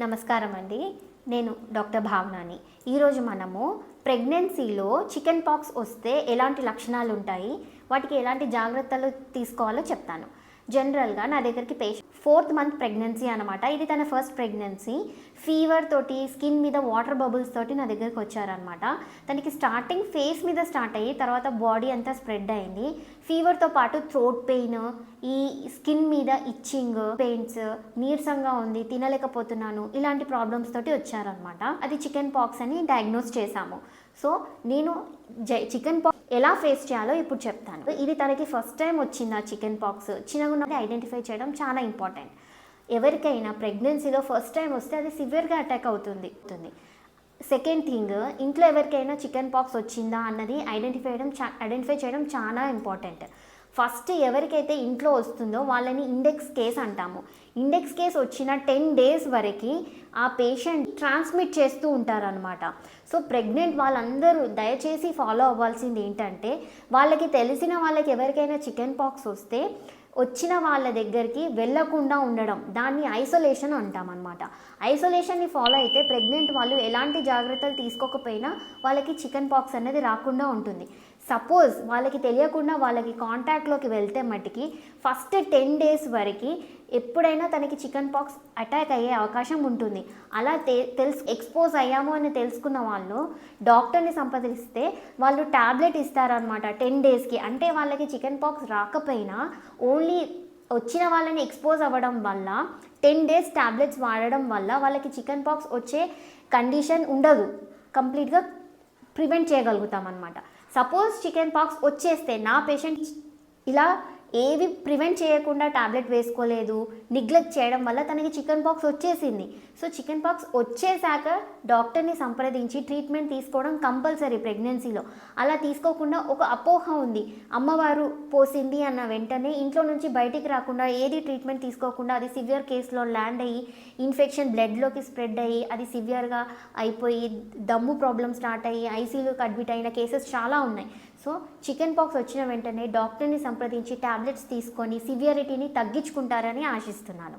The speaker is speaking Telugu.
నమస్కారం అండి. నేను డాక్టర్ భావనాని. ఈరోజు మనము ప్రెగ్నెన్సీలో చికెన్ పాక్స్ వస్తే ఎలాంటి లక్షణాలు ఉంటాయి, వాటికి ఎలాంటి జాగ్రత్తలు తీసుకోవాలో చెప్తాను. జనరల్గా నా దగ్గరికి పేషెంట్ 4th మంత్ ప్రెగ్నెన్సీ అనమాట. ఇది తన ఫస్ట్ ప్రెగ్నెన్సీ. ఫీవర్ తోటి, స్కిన్ మీద వాటర్ బబుల్స్ తోటి నా దగ్గరికి వచ్చారనమాట. తనకి స్టార్టింగ్ ఫేస్ మీద స్టార్ట్ అయ్యి తర్వాత బాడీ అంతా స్ప్రెడ్ అయింది. ఫీవర్తో పాటు థ్రోట్ పెయిన్, ఈ స్కిన్ మీద ఇచ్చింగ్, పెయిన్స్, నీరసంగా ఉంది, తినలేకపోతున్నాను, ఇలాంటి ప్రాబ్లమ్స్ తోటి వచ్చారనమాట. అది చికెన్ పాక్స్ అని డయాగ్నోస్ చేశాము. సో నేను చికెన్ పాక్స్ ఎలా ఫేస్ చేయాలో ఇప్పుడు చెప్తాను. ఇది తనకి ఫస్ట్ టైం వచ్చింది. ఆ చికెన్ పాక్స్ చిన్నగా ఉన్నది ఐడెంటిఫై చేయడం చాలా ఇంపార్టెంట్. ఎవరికైనా ప్రెగ్నెన్సీలో ఫస్ట్ టైం వస్తే అది సివియర్గా అటాక్ అవుతుంది. సెకండ్ థింగ్, ఇంట్లో ఎవరికైనా చికెన్ పాక్స్ వచ్చిందా అన్నది ఐడెంటిఫై చేయడం చాలా ఇంపార్టెంట్. ఫస్ట్ ఎవరికైతే ఇంట్లో వస్తుందో వాళ్ళని ఇండెక్స్ కేస్ అంటాము. ఇండెక్స్ కేస్ వచ్చిన 10 days వరకు ఆ పేషెంట్ ట్రాన్స్మిట్ చేస్తూ ఉంటారనమాట. సో ప్రెగ్నెంట్ వాళ్ళందరూ దయచేసి ఫాలో అవ్వాల్సింది ఏంటంటే, వాళ్ళకి తెలిసిన వాళ్ళకి ఎవరికైనా చికెన్ పాక్స్ వస్తే వచ్చిన వాళ్ళ దగ్గరికి వెళ్ళకుండా ఉండడం, దాన్ని ఐసోలేషన్ అంటామన్నమాట. ఐసోలేషన్ని ఫాలో అయితే ప్రెగ్నెంట్ వాళ్ళు ఎలాంటి జాగ్రత్తలు తీసుకోకపోయినా వాళ్ళకి చికెన్ పాక్స్ అనేది రాకుండా ఉంటుంది. సపోజ్ వాళ్ళకి తెలియకుండా వాళ్ళకి కాంటాక్ట్లోకి వెళ్తే మట్టికి ఫస్ట్ 10 days వరకు ఎప్పుడైనా తనకి చికెన్ పాక్స్ అటాక్ అయ్యే అవకాశం ఉంటుంది. అలా ఎక్స్పోజ్ అయ్యాము అని తెలుసుకున్న వాళ్ళు డాక్టర్ని సంప్రదిస్తే వాళ్ళు ట్యాబ్లెట్ ఇస్తారనమాట 10 daysకి. అంటే వాళ్ళకి చికెన్ పాక్స్ రాకపోయినా ఓన్లీ వచ్చిన వాళ్ళని ఎక్స్పోజ్ అవ్వడం వల్ల 10 days ట్యాబ్లెట్స్ వాడడం వల్ల వాళ్ళకి చికెన్ పాక్స్ వచ్చే కండిషన్ ఉండదు. కంప్లీట్గా ప్రివెంట్ చేయగలుగుతాం అనమాట. సపోజ్ చికెన్ పాక్స్ వచ్చేస్తే నా పేషెంట్ ఇలా ఏవి ప్రివెంట్ చేయకుండా ట్యాబ్లెట్ వేసుకోలేదు, నెగ్లెక్ట్ చేయడం వల్ల తనకి చికెన్ పాక్స్ వచ్చేసింది. సో చికెన్ పాక్స్ వచ్చేసాక డాక్టర్ని సంప్రదించి ట్రీట్మెంట్ తీసుకోవడం కంపల్సరీ ప్రెగ్నెన్సీలో. అలా తీసుకోకుండా ఒక అపోహ ఉంది, అమ్మవారు పోసింది అన్న వెంటనే ఇంట్లో నుంచి బయటికి రాకుండా ఏది ట్రీట్మెంట్ తీసుకోకుండా అది సివియర్ కేసులో ల్యాండ్ అయ్యి ఇన్ఫెక్షన్ బ్లడ్లోకి స్ప్రెడ్ అయ్యి అది సివియర్గా అయిపోయి దమ్ము ప్రాబ్లం స్టార్ట్ అయ్యి ఐసీయూలోకి అడ్మిట్ అయిన కేసెస్ చాలా ఉన్నాయి. సో చికెన్ పాక్స్ వచ్చిన వెంటనే డాక్టర్ని సంప్రదించి ట్యాబ్లెట్స్ తీసుకొని సివియరిటీని తగ్గించుకుంటారని ఆశిస్తున్నాను.